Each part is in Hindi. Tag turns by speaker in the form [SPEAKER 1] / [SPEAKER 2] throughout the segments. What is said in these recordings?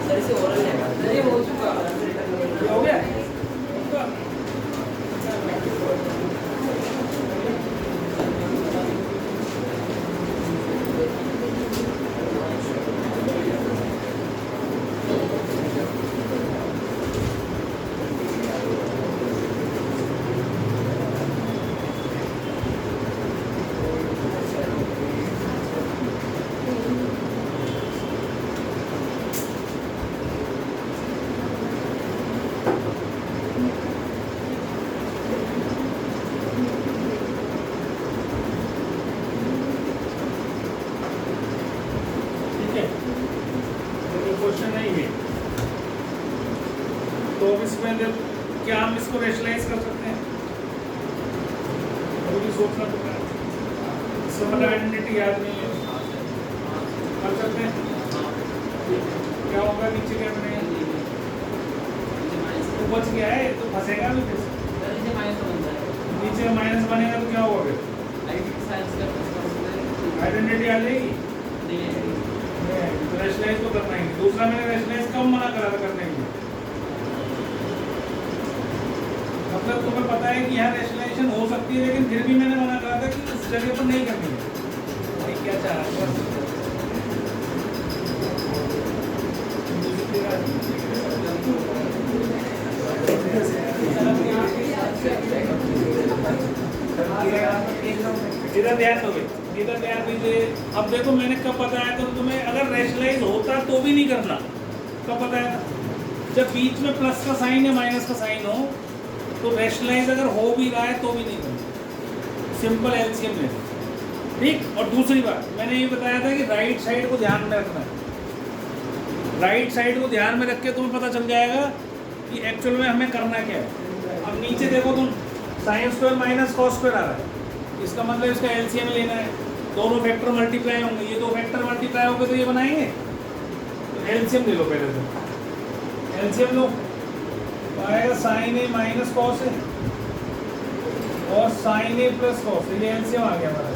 [SPEAKER 1] सर से ओरल लेगा ये हो चुका
[SPEAKER 2] हो गया क्वेश्चन नहीं है तो इसमें क्या हम इसको रेशनलाइज कर सकते हैं? अभी सोचना पड़ता है, इसका आइडेंटिटी याद नहीं है, कर सकते हैं क्या होगा? नीचे क्या बनेगा? तो बच गया है तो फंसेगा भी फिर नीचे माइनस बनेगा तो क्या होगा फिर? आइडेंटिटी आ जाएगी, रेशनलाइज तो करना ही। दूसरा मैंने रेशनलाइज कब मना करा था करने के लिए? मतलब तुम्हें पता है कि यहाँ रेशनलाइजेशन हो सकती है लेकिन फिर भी मैंने मना करा था कि उस जगह पर नहीं करनी है। भाई क्या चाह रहा है? इधर ध्यान दोगे, इधर ध्यान दीजिए। अब देखो मैंने कब बताया था तुम्हें, अगर रेशनलाइज होता तो भी नहीं करना। कब बताया था? जब बीच में प्लस का साइन या माइनस का साइन हो तो रेशनलाइज अगर हो भी रहा है तो भी नहीं करना, सिंपल एलसीएम में। ठीक। और दूसरी बात मैंने ये बताया था कि राइट साइड को ध्यान में रखना है। राइट साइड को ध्यान में रख के तुम्हें पता चल जाएगा कि एक्चुअल में हमें करना क्या है। अब नीचे देखो तुम, sine square minus cos square आ रहा है, इसका मतलब इसका एलसीएम लेना है। दोनों फैक्टर मल्टीप्लाई होंगे, ये दो फैक्टर मल्टीप्लाई होंगे तो ये बनाएंगे। तो एलसीएम ले लो पहले तो, एलसीएम लो, आएगा sign A minus cos A और sign A plus cos A, ये एलसीएम आ गया हमारा।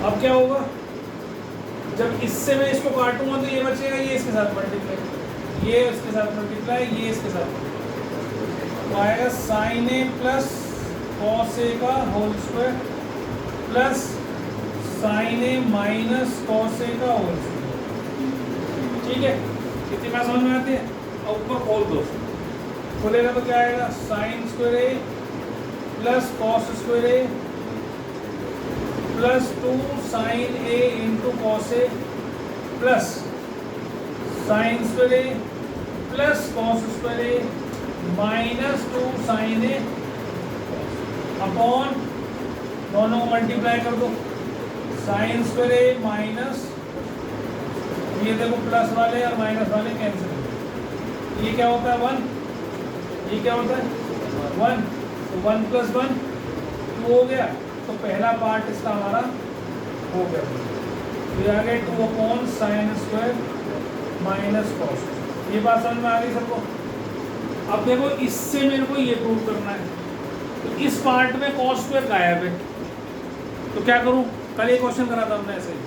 [SPEAKER 2] अब क्या होगा? जब इससे मैं इसको काटूंगा तो ये बचेगा, ये इसके साथ मल्टीप्लाई, ये इसके साथ मल्टीप्लाई, ये इसके साथ, तो आएगा sign A plus cos A का whole square plus sign A minus cos A का होल स्क्वायर। ठीक है, कितनी बात समझ में आती है? और ऊपर खोल दो, खोलेगा तो क्या आएगा? Sine square A plus cos square A plus 2 sign A into cos A plus sine square A plus cos square A minus 2 sign A upon, दोनों को मल्टीप्लाई कर दो, साइन स्क्वायर ए माइनस, ये देखो प्लस वाले और माइनस वाले कैंसिल, ये क्या होता है? 1, ये क्या होता है? 1, तो 1 + 1 2 हो गया। तो पहला पार्ट इसका हमारा हो गया। तो आ गया 2 साइन स्क्वायर माइनस कॉस। ये बात समझ में आ गई सबको? अब देखो इससे मेरे को ये प्रूव करना है, तो इस पार्ट में कॉस स्क्वायर गायब है, तो क्या करूं? कल एक क्वेश्चन करा था हमने ऐसे ही।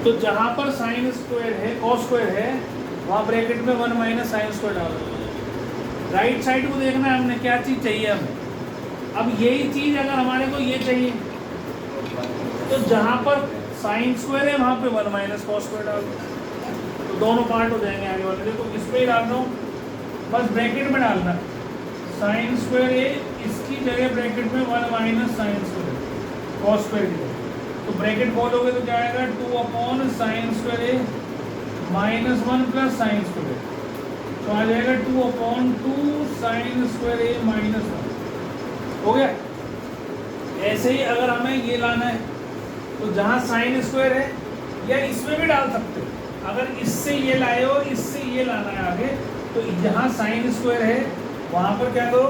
[SPEAKER 2] तो जहां पर साइन स्क्वायर है, कॉस स्क्वायर है, वहां ब्रैकेट में 1 माइनस साइन स्क्वायर डालो। राइट साइड को देखना है हमने, क्या चीज़ चाहिए हमें। अब यही चीज़ अगर हमारे को ये चाहिए तो जहां पर साइन स्क्वायर है वहां पे 1 माइनस कॉस स्क्वायर डालो, तो दोनों पार्ट हो जाएंगे आगे वाले। देखो इस पर ही डाल रहा हूँ, बस ब्रैकेट में डालना साइन स्क्वायर ए, इसकी जगह ब्रैकेट में 1 minus sine square cos square की जगह। तो ब्रैकेट खोलोगे तो क्या आएगा? 2 साइन स्क्वायर ए माइनस 1 प्लस साइन स्क्वायर, तो आ जाएगा 2 साइन स्क्वायर ए माइनस 1। हो गया। ऐसे ही अगर हमें ये लाना है तो जहाँ साइन स्क्वायर है, या इसमें भी डाल सकते हो, अगर इससे ये लाए हो इससे ये लाना है आगे, तो जहाँ साइन स्क्वायर है वहाँ पर क्या करो?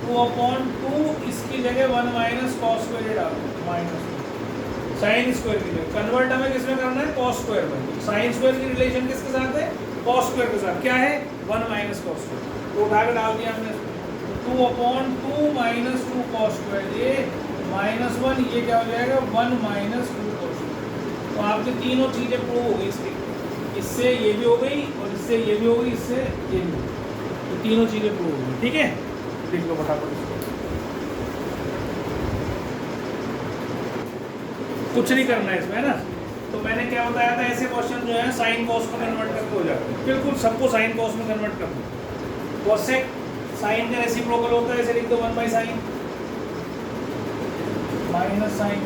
[SPEAKER 2] 2/2, इसकी जगह 1 माइनस कॉस स्क्वायर डालो, माइनस साइन स्क्वायर की जगह। कन्वर्ट हमें किसमें करना है? कॉस स्क्वायर में। साइन स्क्वायर की रिलेशन किसके साथ है? कॉस स्क्वायर के साथ। क्या है? 1 माइनस कॉस स्क्वायर, तो उठा कर डाल दिया हमने। 2/2 माइनस 2 कॉस स्क्वायर, ये -1, ये क्या हो जाएगा 1 माइनस 2 cos। तो आपकी तीनों चीज़ें प्रूव हो गई इसकी, इससे ये भी हो गई और इससे ये भी हो गई, इससे ये भी हो गई, तो तीनों चीज़ें प्रूव हो गई। ठीक है, लिख लो फटाफट इसको। कुछ नहीं करना है इसमें, है ना। तो मैंने क्या बताया था, ऐसे क्वेश्चन जो है साइन कॉस में कन्वर्ट करके हो जाते हैं, बिल्कुल सबको साइन कॉस में कन्वर्ट कर दो। कोसेक साइन का रेसिप्रोकल होता है, ऐसे लिख दो 1 बाई साइन माइनस साइन।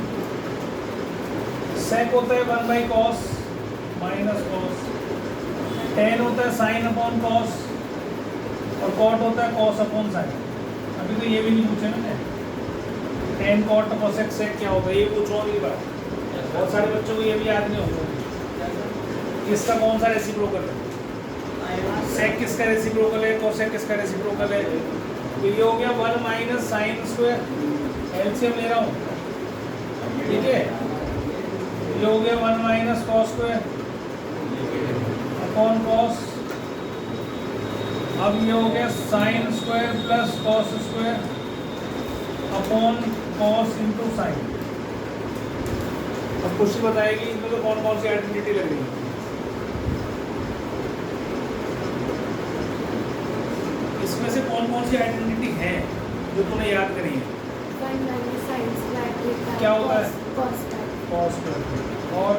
[SPEAKER 2] सेक होता है 1 by cos minus cos. Ten होता है साइन अपॉन कॉस और कॉट होता है कॉस अपॉन साइन। अभी तो ये भी नहीं पूछे ना, टेन कॉट कोसेक सेक क्या होता है ये पूछो अगली बार। बहुत सारे बच्चों को ये भी याद नहीं होगा। इसका कौन सा रेसिप्रोकल है, सेक किसका रेसिप्रोकल है, कोसेक किसका रेसिप्रोकल है। तो ये हो गया 1 माइनस साइन स्क्वायर, एलसीएम ले रहा हूँ, ठीक है। ये हो गया 1 minus cos square upon cos. अब ये हो गया sine square plus cos square upon cos into sine. अब खुशी बताएगी इसमें तो कौन कौन सी आइडेंटिटी लग रही है। इसमें से कौन कौन सी आइडेंटिटी है जो तूने याद करी है। क्या होता है,
[SPEAKER 3] cos
[SPEAKER 2] कॉस स्क्वायर और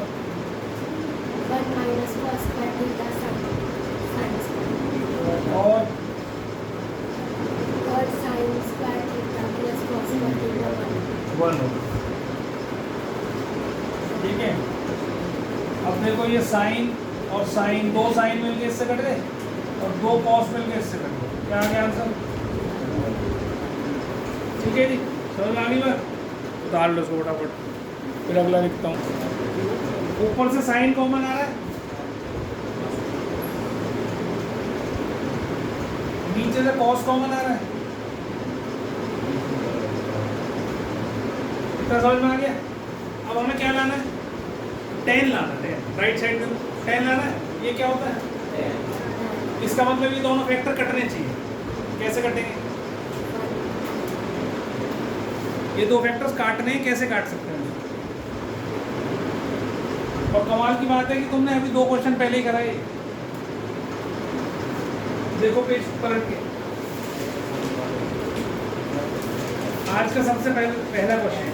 [SPEAKER 3] 1 minus cos square theta sin square
[SPEAKER 2] और
[SPEAKER 3] sin square theta plus cos square theta 1
[SPEAKER 2] 1 ठीक है। अब देखो ये साइन और साइन, दो साइन मिलके इससे कट गए और दो कॉस मिलके इससे कट गए, क्या आ गया आंसर। ठीक है जी, समझ आ गई बात। उतार लो इसको फटाफट, फिर अगला लिखता हूँ। ऊपर से साइन कॉमन आ रहा है, नीचे से कॉस कॉमन आ रहा है, इतना समझ में आ गया। अब हमें क्या लाना है, टेन लाना है, राइट साइड में टेन लाना है। ये क्या होता है, इसका मतलब ये दोनों फैक्टर कटने चाहिए। कैसे कटेंगे, ये दो फैक्टर्स काटने हैं, कैसे काट सकते हैं। और कमाल की बात है कि तुमने अभी दो क्वेश्चन पहले ही कराए। देखो पेज पलट के, आज का सबसे पहला क्वेश्चन,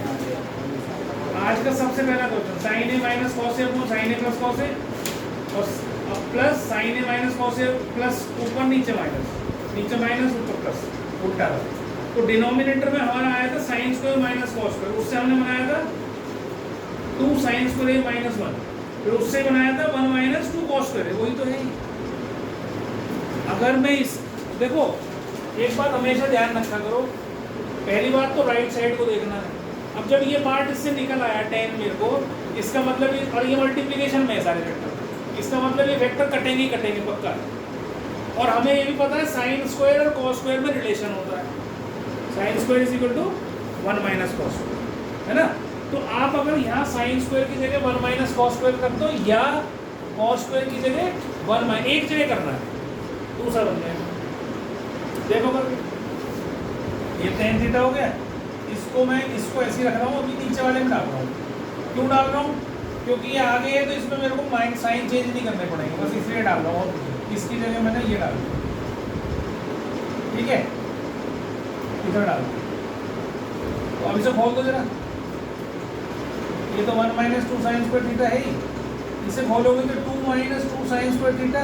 [SPEAKER 2] आज का सबसे पहला question sign A minus cos A upon sine A plus cos A और plus sign A minus cos A plus ऊपर नीचे माइनस, नीचे माइनस ऊपर प्लस, उल्टा। तो डिनोमिनेटर में हमारा आया था sign square minus cos square, उससे हमने बनाया था 2 साइन स्क्वायर ए माइनस 1, फिर उससे बनाया था 1 माइनस 2 कॉस स्क्वायर, वही तो है ही। अगर मैं इस देखो, एक बात हमेशा ध्यान रखा करो, पहली बात तो राइट साइड को देखना है। अब जब ये पार्ट इससे निकल आया 10 मेरे को, इसका मतलब ये, और ये मल्टीप्लिकेशन में है सारे वेक्टर, इसका मतलब ये वेक्टर कटेंगे ही कटेंगे पक्का। और हमें ये भी पता है साइन स्क्वायर और कॉस स्क्वायर में रिलेशन होता है, sine square is equal to 1 minus cos, है ना। तो आप अगर यहाँ साइन स्क्वायर की जगह 1 माइनस कॉस स्क्वायर कर दो, या कॉस स्क्वायर की जगह 1 माइनस, एक जगह करना है, दूसरा बन जाएगा। देखो करके, ये tan थीटा हो गया, इसको मैं इसको ऐसे ही रख रहा हूँ, अभी नीचे वाले में डाल रहा हूँ। क्यों डाल रहा हूँ, क्योंकि ये आगे है तो इसमें मेरे को माइनस साइन चेंज नहीं करने पड़ेंगे, बस इसलिए डाल रहा हूँ। इसकी जगह मैंने ये डाल दिया, ठीक है, इधर डाल। तो अब इसे खोल दो जरा, ये तो 1 माइनस 2 साइन स्क्वायर थीटा है ही, इसे खोलोगे तो 2 minus 2 sign square theta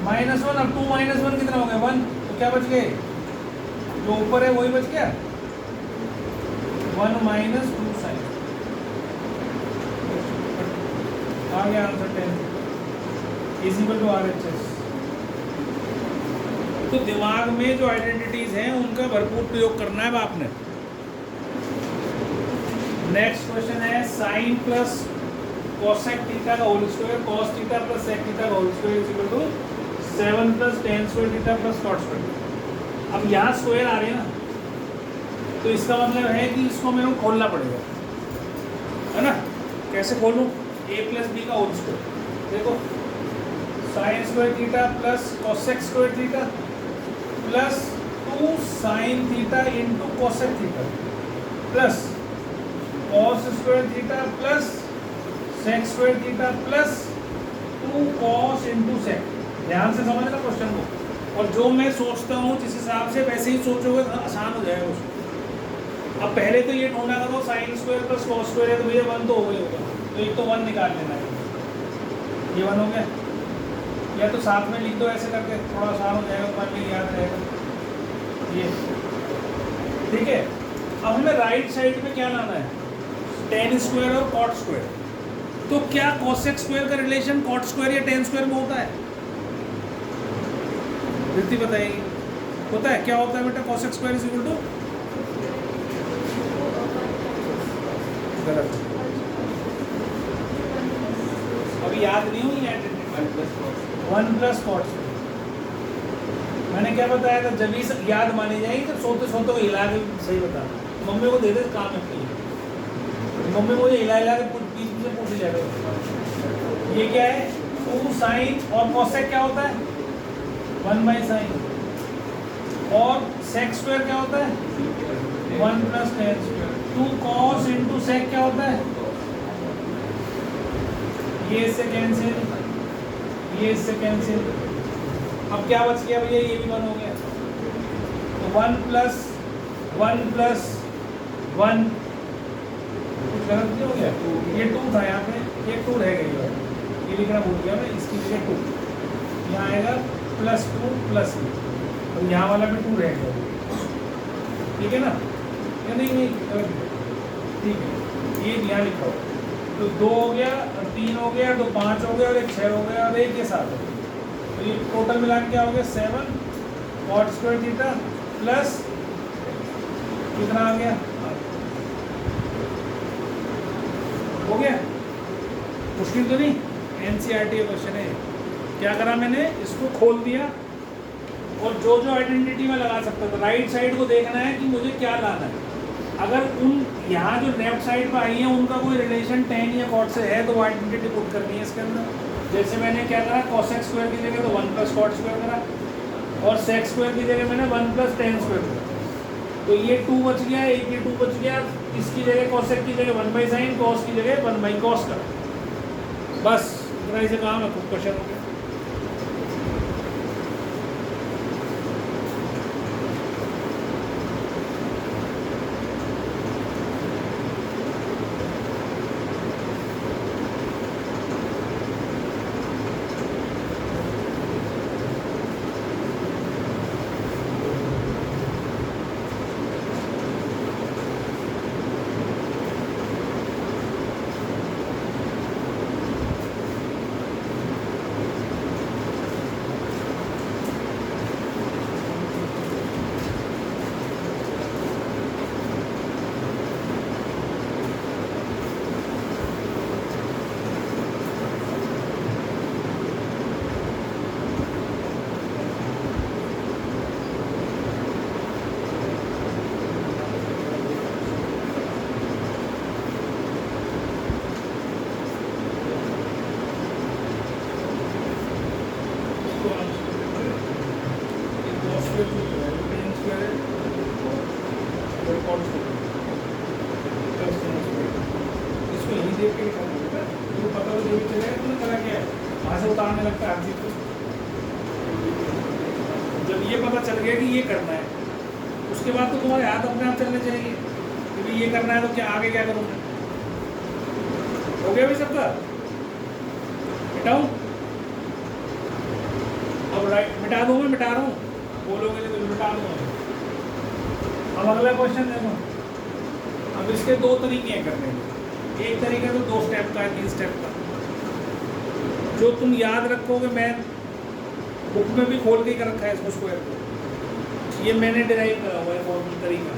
[SPEAKER 2] minus 1, अब 2 माइनस 1 कितना हो गया 1, तो क्या बच गए, जो ऊपर है वही बच गया, 1 माइनस 2 साइन, आ गया answer 10 is equal to RHS। तो दिमाग में जो आइडेंटिटीज हैं उनका भरपूर प्रयोग करना है आपने। नेक्स्ट क्वेश्चन है साइन प्लस कोसेक थीटा का whole square cos theta plus sec theta का whole square is equal to 7 plus tan square theta plus cot square. अब यहाँ स्क्वायर आ रहे हैं ना, तो इसका मतलब है कि इसको मेरे को खोलना पड़ेगा, है ना। कैसे खोलूँ, a प्लस बी का होल स्क्वायर, देखो sine square theta plus cosec square theta plus 2 sine theta into cosec theta plus cos square theta plus sec square theta plus 2 cos into sec. ध्यान से समझना क्वेश्चन को, और जो मैं सोचता हूँ जिस हिसाब से वैसे ही सोचोगे तो आसान हो जाएगा उसको। अब पहले तो ये ढूंढा करो sine square plus cos square है तो भैया 1 तो हो गई होगा, तो एक तो 1 निकाल लेना है। ये 1 हो गया, या तो साथ में लिख दो ऐसे करके, थोड़ा आसान हो जाएगा, तुम्हारे लिए याद रहेगा ये। ठीक है, अब हमें राइट साइड में क्या लाना है, टेन स्क्वायर और कॉट स्क्वायर। तो क्या कोसेक स्क्वायर का रिलेशन कॉट स्क्वायर या टेन स्क्वायर में होता है? रिद्धि बताइए, होता है? क्या होता है बेटा cosec square is equal to? गलत, अभी याद नहीं हुई है। 1 प्लस कॉट स्क्वायर मैंने क्या बताया था, जब ही याद मानी जाएगी जब सोते सोते को हिला के सही बता। मम्मी को दे दे काम है, मम्मी मुझे हिला हिला के बीच से पूछ जाएगा। ये क्या है, 2 साइन, और कॉसेक क्या होता है 1 बाई साइन, और सेक स्क्वायर क्या होता है 1 plus tan square. 2 cos into sec क्या होता है, ये इससे कैंसिल, ये इससे कैंसिल। अब क्या बच गया भैया, ये भी 1 हो गया, तो 1 प्लस 1 प्लस 1, कुछ गलत नहीं हो गया? ये 2 था यहाँ पे, ये 2 रह गई है, ये लिखना भूल गया मैं, इसकी जगह 2 यहाँ आएगा, प्लस 2 प्लस, और यहाँ वाला भी 2 रह गया। ठीक है ना, या नहीं नहीं गलत, ठीक है, ये यहाँ लिखा हो, तो 2 हो गया और 3 हो गया, तो 5 हो गया, और एक 6 हो गया, और एक के 7 हो गया। तो ये टोटल मिला के क्या हो गया 7 कॉट स्क्वायर थीटा प्लस कितना आ गया, हो गया? मुश्किल तो नहीं, एनसीईआरटी का क्वेश्चन है। क्या करा मैंने, इसको खोल दिया, और जो जो आइडेंटिटी में लगा सकता था, राइट साइड को देखना है कि मुझे क्या लाना है। अगर उन यहाँ जो लेफ्ट साइड पर आई है उनका कोई रिलेशन टेन या कॉट से है तो वो आइडेंटिटी पुट करनी है इसके अंदर। जैसे मैंने क्या करा, कॉसेक स्क्वायर की जगह तो 1 प्लस कॉट स्क्वायर करा, और सेक स्क्वायर की जगह मैंने 1 प्लस टेन स्क्वायर करा। तो ये 2 बच गया, एक ये 2 बच गया, इसकी जगह कॉसेक की जगह 1 बाई साइन, कॉस की जगह 1 बाई कॉस का। बस इतना ही से काम है, खूब क्वेश्चन हो गया। इसको यही देख के पता हो चलेगा तुमने करा क्या है, वहाँ से उतारने लगता है हर चीज को। जब ये पता चल गया कि ये करना है, उसके बाद तो तुम्हारे हाथ अपने आप चलने चाहिए कि भाई ये करना है तो क्या आगे क्या करूँगा। हो गया भाई सबका, मिटाऊँ? अब राइट मिटा दूँ, मैं मिटा रहा हूँ, बोलोगे तो मिटा दूँगा। अब अगला क्वेश्चन देखो। अब इसके 2 तरीके हैं करने के, एक तरीका तो 2 स्टेप का है, 3 स्टेप का। जो तुम याद रखोगे, मैं बुक में भी खोल के कर रखा है इसको स्क्वायर को, ये मैंने डिराइव करा हुआ है फॉर्मूला तरीका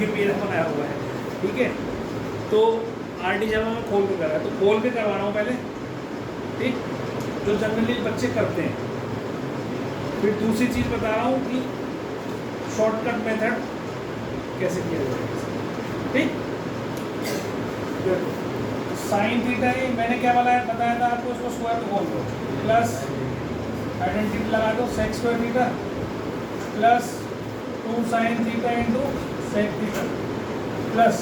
[SPEAKER 2] ये मेरा बनाया हुआ है। ठीक है, तो आरटी जमा में खोल के करा है, तो खोल के करवा रहा हूँ पहले, ठीक, जो जनरली बच्चे करते हैं। फिर दूसरी चीज़ बता रहा हूँ कि शॉर्टकट मेथड कैसे किया जाएगा, ठीक। साइन थीटा है, मैंने क्या बताया था आपको, इसको स्क्वायर को खोल दो, प्लस आइडेंटिटी लगा दो sec square theta plus 2 sine theta into sec theta plus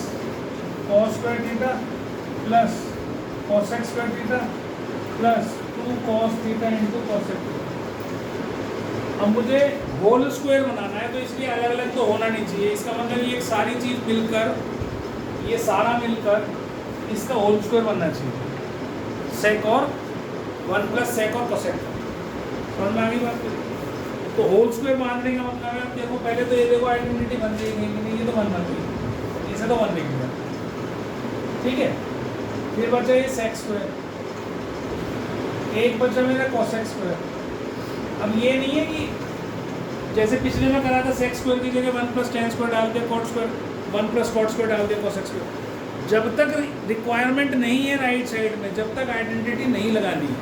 [SPEAKER 2] cos square theta plus cosec square theta plus 2 cos theta into cosec theta. अब मुझे होल स्क्वायर बनाना है तो इसलिए अलग अलग तो होना नहीं चाहिए। इसका मतलब ये सारी चीज़ मिलकर, ये सारा मिलकर इसका होल स्क्वायर बनना चाहिए, सेक और 1 प्लस सेक और कोसेक। समझ में आ गई बात? तो होल स्क्वायर बांधने का मतलब है, अब देखो पहले तो ये देखो आइडेंटिटी बन जाएगी कि नहीं, ये तो बन गई, इसे तो बनने की बात, ठीक है। फिर बचा ये सेक स्क्वायर, एक बचा मेरा कोसेक स्क्वायर। अब ये नहीं है कि जैसे पिछले में करा था सेक स्क्वायर की जगह 1 प्लस टेन स्क्वायर डाल दिया, cot square 1 plus cot square डाल दिया, कोसेक स्क्वायर। जब तक रिक्वायरमेंट नहीं है राइट साइड में, जब तक आइडेंटिटी नहीं लगानी है।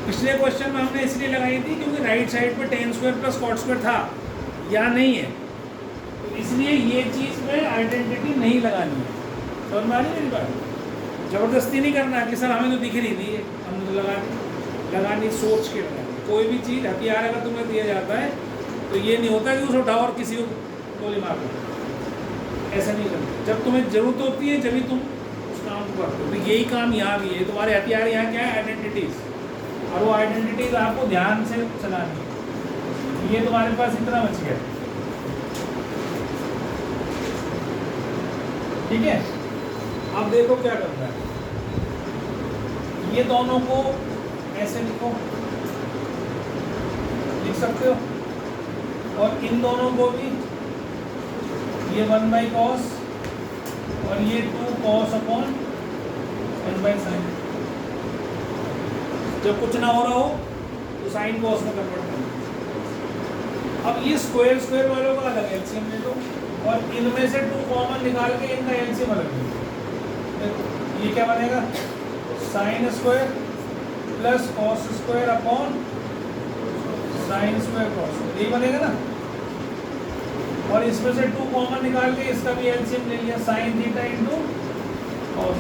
[SPEAKER 2] पिछले क्वेश्चन में हमने इसलिए लगाई थी क्योंकि राइट साइड पे tan square plus cot square था, या नहीं है, तो इसलिए ये चीज़ में आइडेंटिटी नहीं लगानी है। समझ में आ रही मेरी बात? ज़बरदस्ती नहीं करना कि सर हमें तो दिख रही थी, हमने तो लगानी सोच के लगानी। कोई भी चीज़ हथियार अगर तुम्हें दिया जाता है तो ये नहीं होता कि उसे उठाओ और किसी को गोली मार दो, ऐसा नहीं करना। जब तुम्हें ज़रूरत होती है जब ही तुम उस काम को करते हो। तो यही काम यहाँ भी है, तुम्हारे हथियार यहाँ क्या है? आइडेंटिटीज़, और वो आइडेंटिटीज़ आपको ध्यान से चलानी है। ये तुम्हारे पास इतना बच गया, ठीक है। अब देखो क्या करना है, ये दोनों को ऐसे लिखो, लिख सकते हो, और इन दोनों को भी, ये 1 बाई कॉस और ये 2 कॉस अपॉन 1 बाई साइन। जब कुछ ना हो रहा हो तो साइन कॉस में कन्वर्ट करना। अब ये स्क्वायर स्क्वायर वालों का अलग एलसीएम ले लो, और इनमें से 2 कॉमन निकाल के इनका एलसीएम अलग ले लो। देखो ये क्या बनेगा? Sine square plus cos square upon sine square cos, यही बनेगा ना। और इसमें से 2 कॉमन निकाल के इसका भी एलसीएम ले लिया, साइन थीटा इंटू कॉस।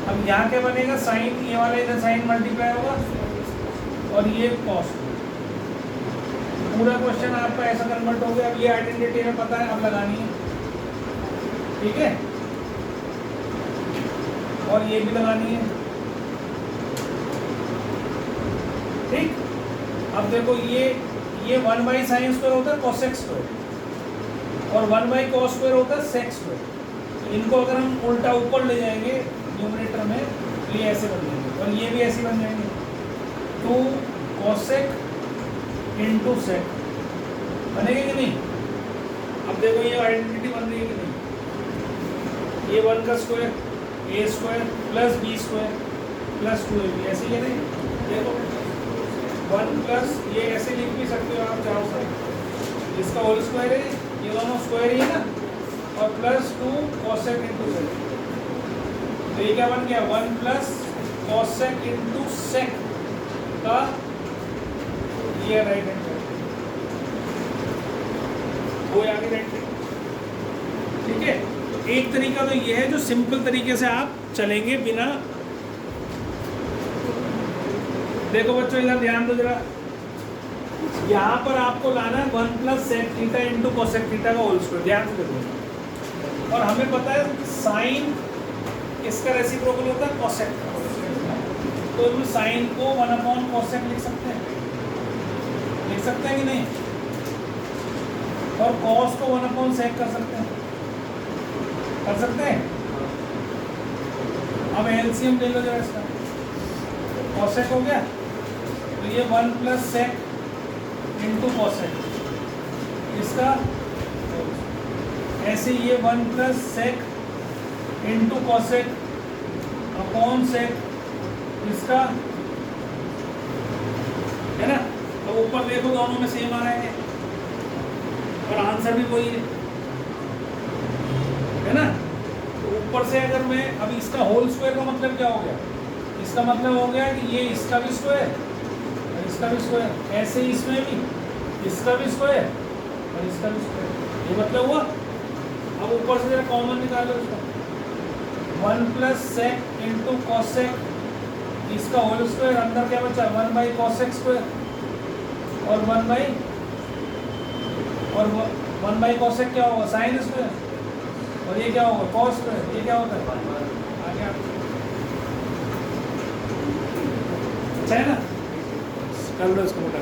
[SPEAKER 2] अब यहाँ क्या बनेगा? साइन, ये वाला इधर साइन मल्टीप्लाई होगा और ये कॉस। पूरा क्वेश्चन आपका ऐसा कन्वर्ट हो गया। अब ये आइडेंटिटी में पता है, अब लगानी है, ठीक है, और ये भी लगानी है, ठीक। अब देखो ये 1 बाई साइन स्क्वायर होता है कोसेक स्क्वायर, और 1 बाई कॉस स्क्वायर होता है सेक स्क्वायर। इनको अगर हम उल्टा ऊपर ले जाएंगे न्यूमरेटर में तो ये ऐसे बन जाएंगे, और ये भी ऐसे बन जाएंगे, 2 कोसेक इंटू सेक। बनेगा कि नहीं? अब देखो ये आइडेंटिटी बन रही है कि नहीं? ये 1 का square A square plus B square plus 2ab, ऐसे ही है नहीं? देखो 1 प्लस, ये ऐसे लिख भी सकते हो आप चाहो सर, इसका होल स्क्वायर है, ये दोनों स्क्वायर ही है ना, और प्लस 2 कोसेक इंटू सेक। तो ये क्या बन गया? 1 प्लस कोसेक इंटू सेक का ये राइट हैंड साइड, वो आगे राइट हैंड, ठीक है। तो एक तरीका तो ये है जो सिंपल तरीके से आप चलेंगे बिना। देखो बच्चों इधर ध्यान दो जरा, यहाँ पर आपको लाना है 1 plus sec theta into cosec theta का होल स्क्वायर, ध्यान से देखो। और हमें पता है साइन इसका रेसिप्रोकल होता है कोसेक का, तो हम साइन को 1 अपॉन कोसेक लिख सकते हैं, लिख सकते हैं कि नहीं? और कॉस को 1 अपॉन सेक कर सकते हैं, कर सकते हैं। अब एलसीएम ले लो जरा इसका, कोसेक हो गया, तो ये 1 प्लस सेक इंटू कोसेक, इसका ऐसे ये 1 plus sec into cosec upon sec, इसका है ना। तो ऊपर देखो दोनों में सेम आ रहा है और आंसर भी वही है ना। तो ऊपर से अगर मैं, अब इसका होल स्क्वायर का मतलब क्या हो गया? इसका मतलब हो गया कि ये इसका भी स्क्वायर और इसका भी स्क्वायर, ऐसे ही इसमें भी इसका भी स्क्वायर और इसका भी स्क्वायर, ये मतलब हुआ। अब ऊपर से जरा कॉमन निकालो इसका, 1 प्लस सेक इंटू कॉसेक, इसका होल स्क्वायर, अंदर क्या बचा? 1 बाई कॉसेक स्क्वायर और 1 बाई कॉसेक क्या होगा? Sign square. और ये क्या होगा कॉस स्क्वायर, ये क्या होता है आगे आप अच्छा है ना, कर लो इसको मोटा।